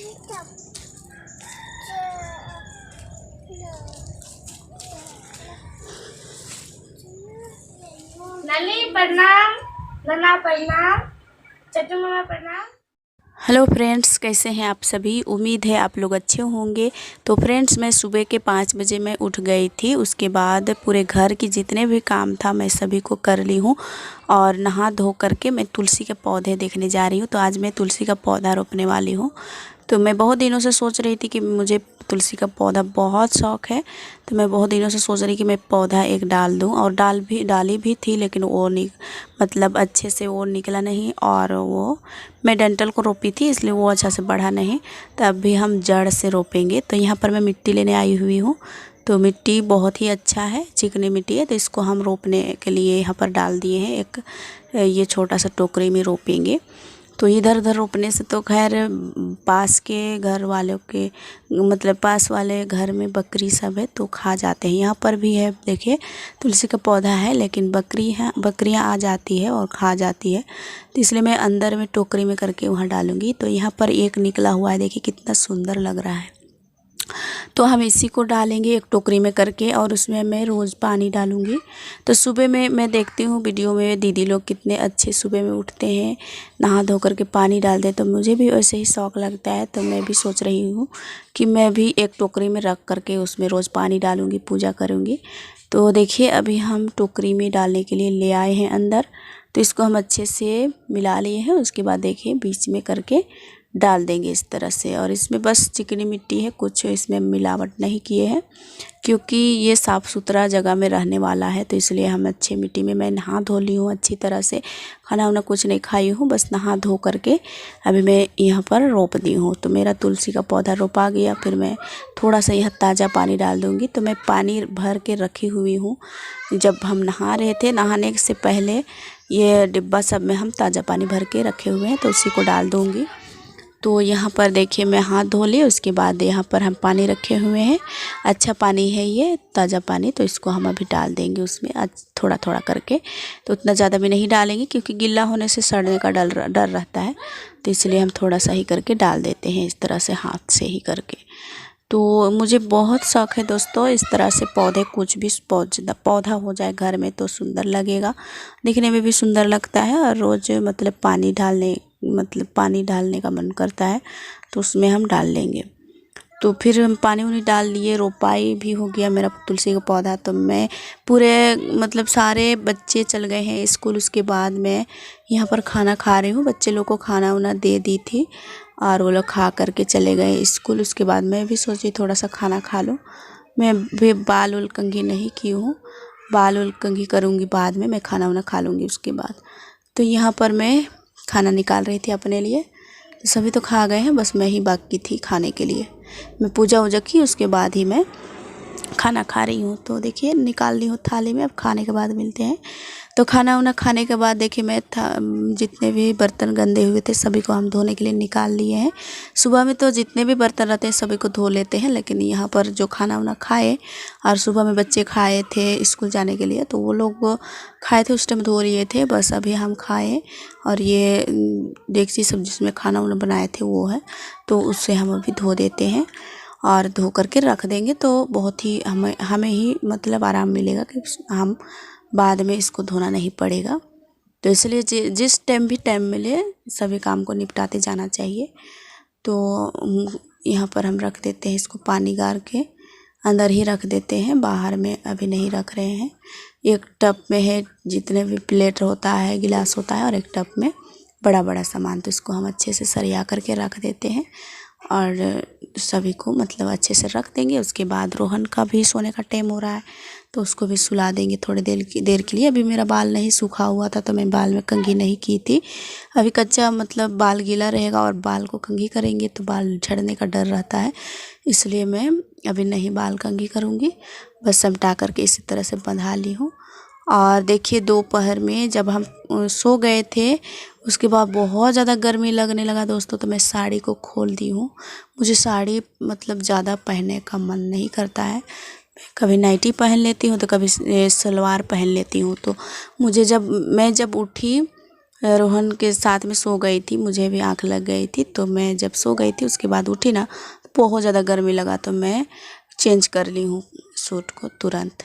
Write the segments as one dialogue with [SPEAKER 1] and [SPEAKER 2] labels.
[SPEAKER 1] ननी प्रणाम, नना प्रणाम, चटू मामा प्रणाम।
[SPEAKER 2] हेलो फ्रेंड्स, कैसे हैं आप सभी। उम्मीद है आप लोग अच्छे होंगे। तो फ्रेंड्स, मैं सुबह के 5 बजे मैं उठ गई थी। उसके बाद पूरे घर की जितने भी काम था मैं सभी को कर ली हूँ और नहा धो करके मैं तुलसी के पौधे देखने जा रही हूँ। तो आज मैं तुलसी का पौधा रोपने वाली हूँ। तो मैं बहुत दिनों से सोच रही थी कि मुझे तुलसी का पौधा बहुत शौक़ है। तो मैं बहुत दिनों से सोच रही कि मैं पौधा एक डाल दूं, और डाली भी थी, लेकिन वो नहीं, मतलब अच्छे से वो निकला नहीं। और वो मैं डंठल को रोपी थी, इसलिए वो अच्छा से बढ़ा नहीं। तो अभी हम जड़ से रोपेंगे। तो यहाँ पर मैं मिट्टी लेने आई हुई हूँ। तो मिट्टी बहुत ही अच्छा है, चिकनी मिट्टी है। तो इसको हम रोपने के लिए यहाँ पर डाल दिए हैं। एक ये छोटा सा टोकरी में रोपेंगे। तो इधर उधर रोपने से तो खैर पास के घर वालों के, मतलब पास वाले घर में बकरी सब है तो खा जाते हैं। यहाँ पर भी है, देखिए तुलसी का पौधा है, लेकिन बकरियाँ आ जाती है और खा जाती है। तो इसलिए मैं अंदर में टोकरी में करके वहाँ डालूँगी। तो यहाँ पर एक निकला हुआ है, देखिए कितना सुंदर लग रहा है। तो हम इसी को डालेंगे एक टोकरी में करके, और उसमें मैं रोज़ पानी डालूँगी। तो सुबह में मैं देखती हूँ वीडियो में दीदी लोग कितने अच्छे सुबह में उठते हैं, नहा धो करके पानी डाल दे। तो मुझे भी वैसे ही शौक़ लगता है। तो मैं भी सोच रही हूँ कि मैं भी एक टोकरी में रख करके उसमें रोज़ पानी डालूँगी, पूजा करूँगी। तो देखिए अभी हम टोकरी में डालने के लिए ले आए हैं अंदर। तो इसको हम अच्छे से मिला लिए हैं। उसके बाद देखिए बीच में करके डाल देंगे इस तरह से। और इसमें बस चिकनी मिट्टी है, कुछ इसमें मिलावट नहीं किए हैं, क्योंकि ये साफ़ सुथरा जगह में रहने वाला है। तो इसलिए हम अच्छी मिट्टी में, मैं नहा धो ली हूँ अच्छी तरह से, खाना वाना कुछ नहीं खाई हूँ, बस नहा धो करके अभी मैं यहाँ पर रोप दी हूँ। तो मेरा तुलसी का पौधा रोपा गया। फिर मैं थोड़ा सा यहाँ ताज़ा पानी डाल दूँगी। तो मैं पानी भर के रखी हुई हूँ। जब हम नहा रहे थे, नहाने से पहले ये डिब्बा सब में हम ताज़ा पानी भर के रखे हुए हैं, तो उसी को डाल दूँगी। तो यहाँ पर देखिए मैं हाथ धो ली। उसके बाद यहाँ पर हम पानी रखे हुए हैं, अच्छा पानी है ये, ताज़ा पानी। तो इसको हम अभी डाल देंगे उसमें थोड़ा थोड़ा करके। तो उतना ज़्यादा भी नहीं डालेंगे, क्योंकि गीला होने से सड़ने का डर रहता है। तो इसलिए हम थोड़ा सा ही करके डाल देते हैं, इस तरह से हाथ से ही करके। तो मुझे बहुत शौक़ है दोस्तों, इस तरह से पौधे, कुछ भी पौधा हो जाए घर में तो सुंदर लगेगा, दिखने में भी सुंदर लगता है। और रोज़ मतलब पानी डालने का मन करता है, तो उसमें हम डाल लेंगे। तो फिर हम पानी उनी डाल लिए, रोपाई भी हो गया मेरा तुलसी का पौधा। तो मैं पूरे, मतलब सारे बच्चे चल गए हैं स्कूल। उसके बाद मैं यहाँ पर खाना खा रही हूँ। बच्चे लोग को खाना वाना दे दी थी और वो लोग खा करके चले गए स्कूल। उसके बाद मैं भी सोची थोड़ा सा खाना खा लूँ। मैं भी बाल उल कंघी नहीं की हूँ, बाल उल कंघी करूँगी बाद में, मैं खाना वाना खा लूँगी उसके बाद। तो यहाँ पर मैं खाना निकाल रही थी अपने लिए। तो सभी तो खा गए हैं, बस मैं ही बाकी थी खाने के लिए। मैं पूजा वूजा की, उसके बाद ही मैं खाना खा रही हूँ। तो देखिए निकाल ली हूँ थाली में, अब खाने के बाद मिलते हैं। तो खाना वाना खाने के बाद देखिए मैं जितने भी बर्तन गंदे हुए थे सभी को हम धोने के लिए निकाल लिए हैं। सुबह में तो जितने भी बर्तन रहते हैं सभी को धो लेते हैं, लेकिन यहाँ पर जो खाना वाना खाए और सुबह में बच्चे खाए थे स्कूल जाने के लिए, तो वो लोग खाए थे, उस टाइम धो लिए थे। बस अभी हम खाए, और ये डेगची सब जिसमें खाना वाना बनाए थे वो है, तो उससे हम अभी धो देते हैं और धो करके रख देंगे। तो बहुत ही हमें ही मतलब आराम मिलेगा कि हम बाद में इसको धोना नहीं पड़ेगा। तो इसलिए जिस टाइम भी टाइम मिले सभी काम को निपटाते जाना चाहिए। तो यहाँ पर हम रख देते हैं इसको, पानी गार के अंदर ही रख देते हैं, बाहर में अभी नहीं रख रहे हैं। एक टब में है जितने भी प्लेट होता है, गिलास होता है, और एक टब में बड़ा बड़ा सामान। तो इसको हम अच्छे से सरिया करके रख देते हैं और सभी को मतलब अच्छे से रख देंगे। उसके बाद रोहन का भी सोने का टाइम हो रहा है, तो उसको भी सुला देंगे थोड़ी देर के लिए। अभी मेरा बाल नहीं सूखा हुआ था, तो मैं बाल में कंघी नहीं की थी। अभी कच्चा मतलब बाल गीला रहेगा और बाल को कंघी करेंगे तो बाल झड़ने का डर रहता है, इसलिए मैं अभी नहीं बाल कंघी करूँगी। बस समटा करके इसी तरह से बंधा ली हूँ। और देखिए दोपहर में जब हम सो गए थे, उसके बाद बहुत ज़्यादा गर्मी लगने लगा दोस्तों। तो मैं साड़ी को खोल दी हूँ। मुझे साड़ी मतलब ज़्यादा पहनने का मन नहीं करता है। कभी नाइटी पहन लेती हूँ तो कभी सलवार पहन लेती हूँ। तो मुझे जब उठी रोहन के साथ में सो गई थी, मुझे भी आँख लग गई थी। तो मैं जब सो गई थी उसके बाद उठी ना, तो बहुत ज़्यादा गर्मी लगा, तो मैं चेंज कर ली हूँ सूट को तुरंत।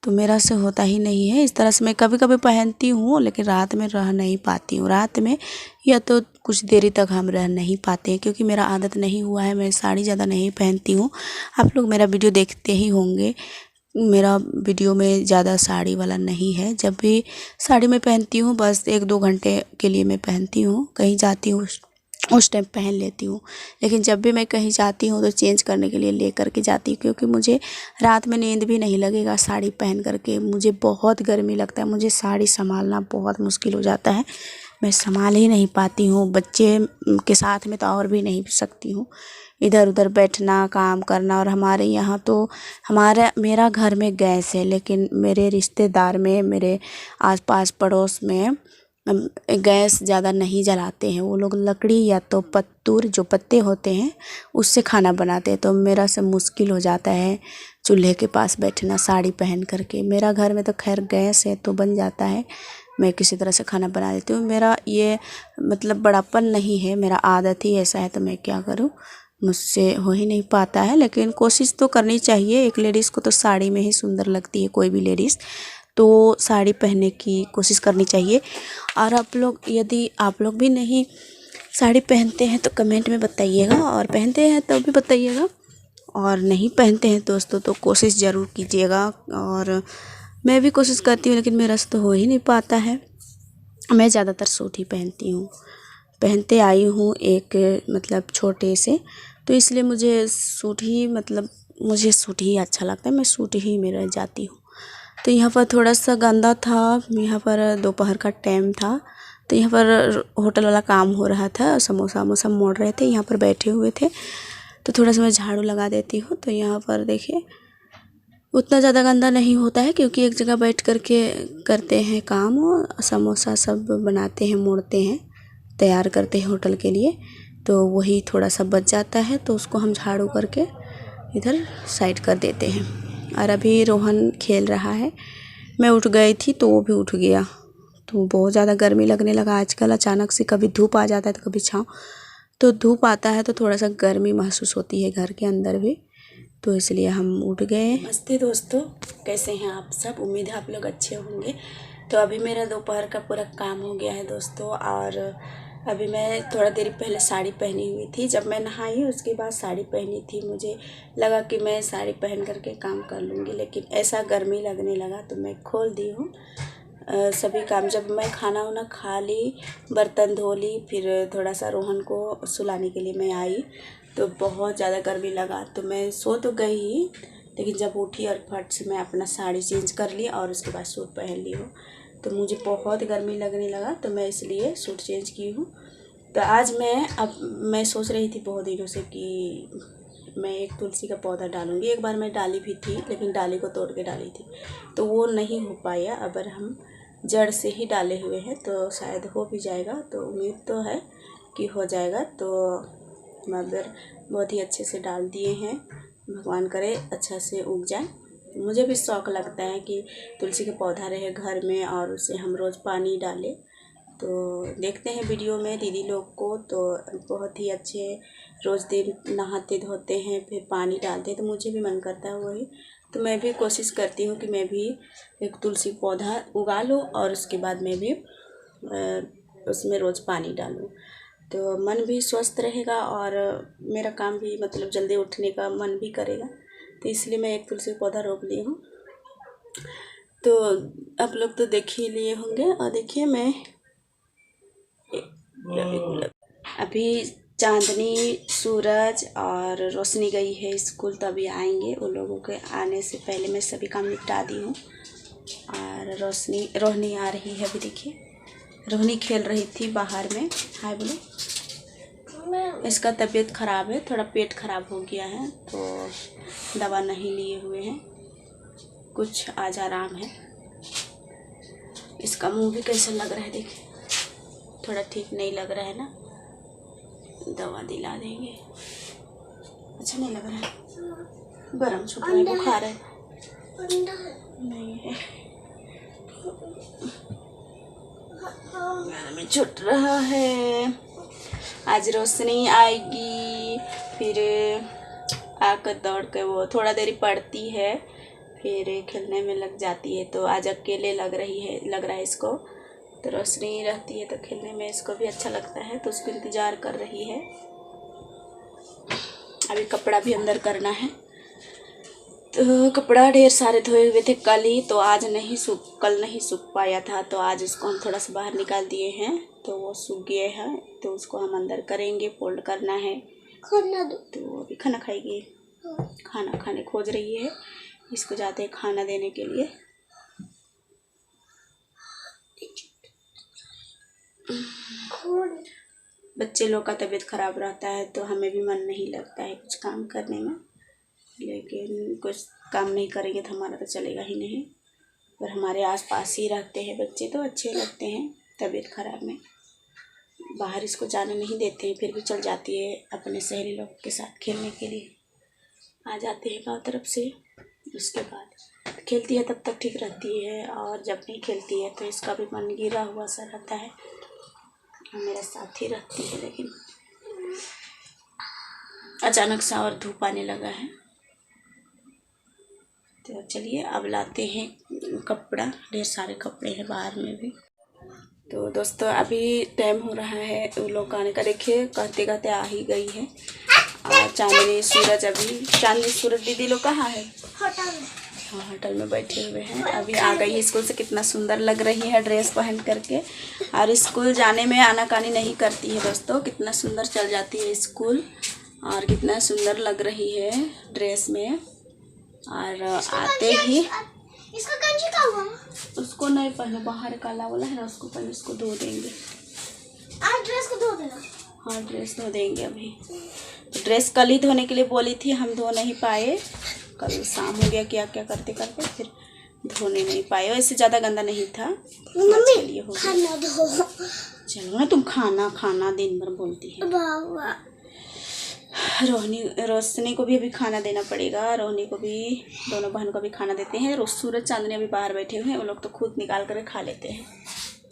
[SPEAKER 2] तो मेरा से होता ही नहीं है इस तरह से। मैं कभी कभी पहनती हूँ लेकिन रात में रह नहीं पाती हूँ। रात में या तो कुछ देरी तक हम रह नहीं पाते हैं, क्योंकि मेरा आदत नहीं हुआ है। मैं साड़ी ज़्यादा नहीं पहनती हूँ। आप लोग मेरा वीडियो देखते ही होंगे, मेरा वीडियो में ज़्यादा साड़ी वाला नहीं है। जब भी साड़ी में पहनती हूँ बस 1-2 घंटे के लिए मैं पहनती हूँ, कहीं जाती हूँ उस टाइम पहन लेती हूँ। लेकिन जब भी मैं कहीं जाती हूँ तो चेंज करने के लिए ले करके जाती हूँ, क्योंकि मुझे रात में नींद भी नहीं लगेगा साड़ी पहन करके। मुझे बहुत गर्मी लगता है, मुझे साड़ी संभालना बहुत मुश्किल हो जाता है, मैं संभाल ही नहीं पाती हूँ। बच्चे के साथ में तो और भी नहीं सकती हूँ, इधर उधर बैठना, काम करना। और हमारे यहाँ तो मेरा घर में गैस है, लेकिन मेरे रिश्तेदार में, मेरे आसपास पड़ोस में गैस ज़्यादा नहीं जलाते हैं। वो लोग लकड़ी या तो पत्तूर, जो पत्ते होते हैं, उससे खाना बनाते हैं। तो मेरा से मुश्किल हो जाता है चूल्हे के पास बैठना साड़ी पहन करके। मेरा घर में तो खैर गैस है तो बन जाता है, मैं किसी तरह से खाना बना लेती हूँ। मेरा ये मतलब बड़ापन नहीं है, मेरा आदत ही ऐसा है, तो मैं क्या करूँ, मुझसे हो ही नहीं पाता है। लेकिन कोशिश तो करनी चाहिए। एक लेडीज़ को तो साड़ी में ही सुंदर लगती है, कोई भी लेडीज़, तो साड़ी पहनने की कोशिश करनी चाहिए। और आप लोग, यदि आप लोग भी नहीं साड़ी पहनते हैं तो कमेंट में बताइएगा, और पहनते हैं तो भी बताइएगा, और नहीं पहनते हैं दोस्तों तो कोशिश ज़रूर कीजिएगा। और मैं भी कोशिश करती हूँ लेकिन मेरा से तो हो ही नहीं पाता है। मैं ज़्यादातर सूट ही पहनती हूँ, पहनते आई हूँ एक मतलब छोटे से, तो इसलिए मुझे सूट ही अच्छा लगता है। मैं सूट ही में रह जाती हूँ। तो यहाँ पर थोड़ा सा गंदा था, यहाँ पर दोपहर का टाइम था, तो यहाँ पर होटल वाला काम हो रहा था, समोसा वमोसा मोड़ रहे थे, यहाँ पर बैठे हुए थे। तो थोड़ा सा मैं झाड़ू लगा देती हूँ। तो यहाँ पर देखिए उतना ज़्यादा गंदा नहीं होता है, क्योंकि एक जगह बैठ कर के करते हैं काम, और समोसा सब बनाते हैं, मोड़ते हैं, तैयार करते हैं होटल के लिए। तो वही थोड़ा सा बच जाता है, तो उसको हम झाड़ू करके इधर साइड कर देते हैं। और अभी रोहन खेल रहा है। मैं उठ गई थी तो वो भी उठ गया। तो बहुत ज़्यादा गर्मी लगने लगा आजकल, अचानक से कभी धूप आ जाता है तो कभी छाँव। तो धूप आता है तो थोड़ा सा गर्मी महसूस होती है घर के अंदर भी, तो इसलिए हम उठ गए। नमस्ते दोस्तों, कैसे हैं आप सब? उम्मीद है आप लोग अच्छे होंगे। तो अभी मेरा दोपहर का पूरा काम हो गया है दोस्तों, और अभी मैं थोड़ा देर पहले साड़ी पहनी हुई थी। जब मैं नहाई उसके बाद साड़ी पहनी थी, मुझे लगा कि मैं साड़ी पहन करके काम कर लूँगी, लेकिन ऐसा गर्मी लगने लगा तो मैं खोल दी हूँ सभी काम। जब मैं खाना वाना खा ली, बर्तन धो ली, फिर थोड़ा सा रोहन को सुलाने के लिए मैं आई, तो बहुत ज़्यादा गर्मी लगा। तो मैं सो तो गई ही, लेकिन जब उठी और फट से मैं अपना साड़ी चेंज कर ली और उसके बाद सूट पहन ली हूँ। तो मुझे बहुत गर्मी लगने लगा, तो मैं इसलिए सूट चेंज की हूँ। तो आज मैं सोच रही थी बहुत दिनों से कि मैं एक तुलसी का पौधा डालूँगी। एक बार मैं डाली भी थी, लेकिन डाली को तोड़ के डाली थी, तो वो नहीं हो पाया। अगर हम जड़ से ही डाले हुए हैं तो शायद हो भी जाएगा, तो उम्मीद तो है कि हो जाएगा। तो मगर बहुत ही अच्छे से डाल दिए हैं, भगवान करे अच्छा से उग जाए। मुझे भी शौक़ लगता है कि तुलसी का पौधा रहे घर में और उसे हम रोज़ पानी डालें। तो देखते हैं वीडियो में दीदी लोग को, तो बहुत ही अच्छे रोज़ दिन नहाते धोते हैं, फिर पानी डालते हैं, तो मुझे भी मन करता है वही। तो मैं भी कोशिश करती हूँ कि मैं भी एक तुलसी पौधा उगा लूँ और उसके बाद मैं भी उसमें रोज़ पानी डालूँ, तो मन भी स्वस्थ रहेगा और मेरा काम भी मतलब जल्दी उठने का मन भी करेगा। तो इसलिए मैं एक तुलसी पौधा रोप ली हूँ। तो आप लोग तो देख ही लिए होंगे। और देखिए मैं अभी चांदनी, सूरज और रोशनी गई है स्कूल, तो अभी आएंगे। उन लोगों के आने से पहले मैं सभी काम निपटा दी हूँ। और रोहनी आ रही है। अभी देखिए रोहनी खेल रही थी बाहर में। हाय बोलो। इसका तबीयत ख़राब है, थोड़ा पेट ख़राब हो गया है, तो दवा नहीं लिए हुए हैं, कुछ आज आराम है। इसका मुंह भी कैसा लग रहा है देखिए, थोड़ा ठीक नहीं लग रहा है ना, दवा दिला देंगे। अच्छा नहीं लग रहा है, गरम छुट रहा है, बुखार है नहीं है। घर में छूट रहा है। आज रोशनी आएगी, फिर आकर दौड़ के वो थोड़ा देरी पढ़ती है, फिर खेलने में लग जाती है। तो आज अकेले लग रहा है इसको। तो रोशनी रहती है तो खेलने में इसको भी अच्छा लगता है, तो उसको इंतज़ार कर रही है। अभी कपड़ा भी अंदर करना है, तो कपड़ा ढेर सारे धोए हुए थे कल ही, तो कल नहीं सूख पाया था, तो आज उसको हम थोड़ा सा बाहर निकाल दिए हैं, तो वो सूख गए हैं। तो उसको हम अंदर करेंगे, फोल्ड करना है। खाना दो। तो अभी खाना खाएगी, खाना खाने खोज रही है। इसको जाते हैं खाना देने के लिए। बच्चे लोग का तबीयत ख़राब रहता है तो हमें भी मन नहीं लगता है कुछ काम करने में, लेकिन कुछ काम नहीं करेंगे तो हमारा तो चलेगा ही नहीं। पर हमारे आसपास ही रहते हैं बच्चे तो अच्छे लगते हैं तबीयत ख़राब में। बाहर इसको जाने नहीं देते हैं, फिर भी चल जाती है अपने सहेली लोग के साथ खेलने के लिए। आ जाते हैं गाँव तरफ से, उसके बाद खेलती है तब तक ठीक रहती है, और जब नहीं खेलती है तो इसका भी मन गिरा हुआ सा रहता है। मेरे साथ ही रहती है, लेकिन अचानक सा और धूप आने लगा है। तो चलिए अब लाते हैं कपड़ा, ढेर सारे कपड़े हैं बाहर में भी। तो दोस्तों अभी टाइम हो रहा है उन लोग आने का, देखिए कहते कहते आ ही गई है। और चांदनी सूरज दीदी लोग कहाँ है? हाँ होटल में बैठे हुए हैं। अभी आ गई है स्कूल से, कितना सुंदर लग रही है ड्रेस पहन करके। और स्कूल जाने में आनाकानी नहीं करती है दोस्तों, कितना सुंदर चल जाती है स्कूल, और कितना सुंदर लग रही है ड्रेस में। और आते ही
[SPEAKER 1] इसका गंजी का हुआ?
[SPEAKER 2] उसको नहीं पहने, बाहर काला वाला है ना, उसको पहले उसको धो देंगे।
[SPEAKER 1] आज ड्रेस को धो देना?
[SPEAKER 2] हाँ ड्रेस धो देंगे। अभी तो ड्रेस कल ही धोने के लिए बोली थी, हम धो नहीं पाए, कल शाम हो गया क्या क्या करते करते, फिर धोने नहीं पाए। वैसे ज़्यादा गंदा नहीं था,
[SPEAKER 1] मम्मी खाना दो।
[SPEAKER 2] चलो ना तुम खाना दिन भर बोलती है। रोशनी को भी अभी खाना देना पड़ेगा, रोहनी को भी, दोनों बहन को भी खाना देते हैं। सूरज चांदनी अभी बाहर बैठे हुए हैं, वो लोग तो खुद निकाल कर खा लेते हैं।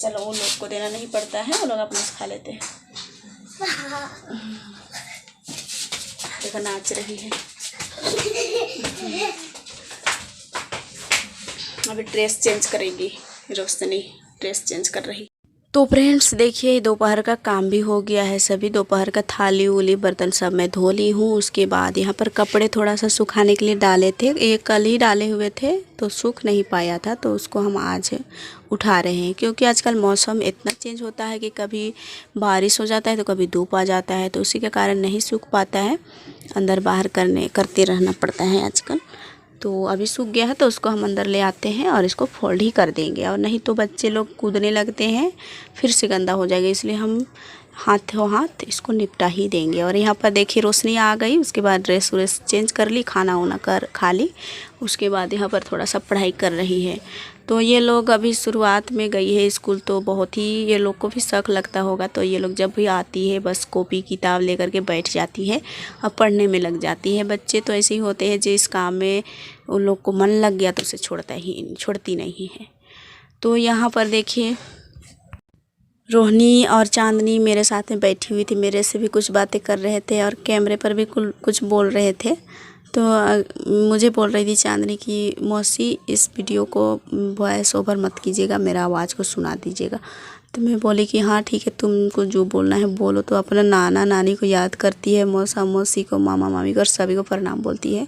[SPEAKER 2] चलो उन लोग को देना नहीं पड़ता है, वो लोग अपने से खा लेते हैं। देखो नाच रही है। अभी ड्रेस चेंज करेगी रोशनी, ड्रेस चेंज कर रही। तो फ्रेंड्स देखिए दोपहर का काम भी हो गया है सभी। दोपहर का थाली उली बर्तन सब मैं धो ली हूँ। उसके बाद यहाँ पर कपड़े थोड़ा सा सुखाने के लिए डाले थे, ये कल ही डाले हुए थे तो सूख नहीं पाया था, तो उसको हम आज उठा रहे हैं। क्योंकि आजकल मौसम इतना चेंज होता है कि कभी बारिश हो जाता है तो कभी धूप आ जाता है, तो उसी के कारण नहीं सूख पाता है, अंदर बाहर करते रहना पड़ता है आजकल। तो अभी सूख गया है तो उसको हम अंदर ले आते हैं और इसको फोल्ड ही कर देंगे, और नहीं तो बच्चे लोग कूदने लगते हैं फिर से गंदा हो जाएगा, इसलिए हम हाथों हाथ इसको निपटा ही देंगे। और यहाँ पर देखिए रोशनी आ गई, उसके बाद ड्रेस व्रेस चेंज कर ली, खाना वाना खा ली। उसके बाद यहाँ पर थोड़ा सा पढ़ाई कर रही है। तो ये लोग अभी शुरुआत में गई है स्कूल, तो बहुत ही ये लोग को भी शक लगता होगा। तो ये लोग जब भी आती है बस कॉपी किताब लेकर के बैठ जाती है और पढ़ने में लग जाती है। बच्चे तो ऐसे ही होते हैं, जिस काम में उन लोग को मन लग गया तो उसे छोड़ती नहीं है। तो यहाँ पर देखिए रोहनी और चांदनी मेरे साथ में बैठी हुई थी, मेरे से भी कुछ बातें कर रहे थे और कैमरे पर भी कुछ बोल रहे थे। तो मुझे बोल रही थी चांदनी की मौसी इस वीडियो को वॉइस ओवर मत कीजिएगा, मेरा आवाज़ को सुना दीजिएगा। तो मैं बोली कि हाँ ठीक है, तुमको जो बोलना है बोलो। तो अपना नाना नानी को याद करती है, मौसा मौसी को, मामा मामी को, और सभी को प्रणाम बोलती है।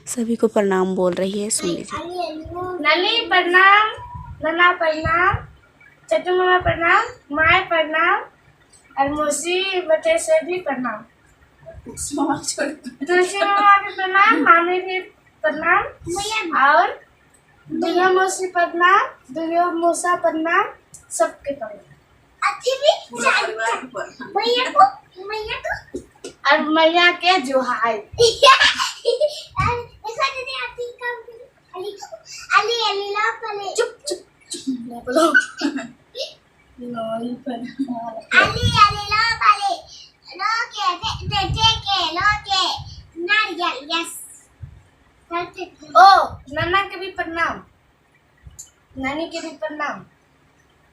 [SPEAKER 2] सभी को प्रणाम बोल रही है, सुन लीजिए।
[SPEAKER 1] नानी प्रणाम, नाना प्रणाम, चटू मामा प्रणाम, माए प्रणाम, और मौसी बच्चे से भी प्रणाम। तुलसी मामा भी प्रणाम, मामी भी प्रणाम, और दुनिया मौसी प्रणाम, दुनिया मौसा प्रणाम, सबके प्रणाम। और मैया के जोहार। चुप चुप बोलो। ओ नाना के भी प्रणाम, नानी के भी प्रणाम,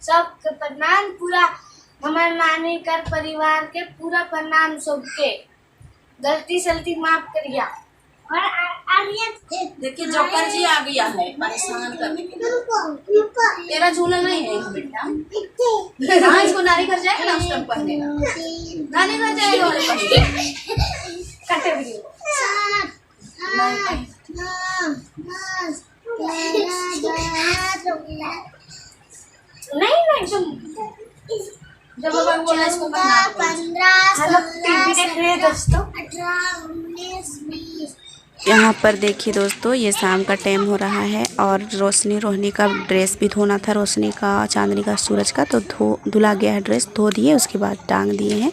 [SPEAKER 1] सबके प्रणाम, पूरा हमारे नानी घर परिवार के पूरा प्रणाम सबके। गलती सलती माफ करिया। और
[SPEAKER 3] देखिए जोकर जी आ गया है परेशान करने के लिए। तेरा झूला नहीं है बेटा? हाँ, इसको नानी घर जाएगा ना उस टाइम पहनेगा। नानी घर जाएगा वाले पहनेगा।
[SPEAKER 1] कटे वीडियो नहीं नहीं
[SPEAKER 3] जब बाबा बोला इसको पहना।
[SPEAKER 1] हम लोग टीवी देख रहे हैं दोस्तों।
[SPEAKER 2] यहाँ पर देखिए दोस्तों, ये शाम का टाइम हो रहा है और रोहनी का ड्रेस भी धोना था, रोशनी का, चांदनी का, सूरज का, तो धुला गया है ड्रेस, धो दिए, उसके बाद टांग दिए हैं।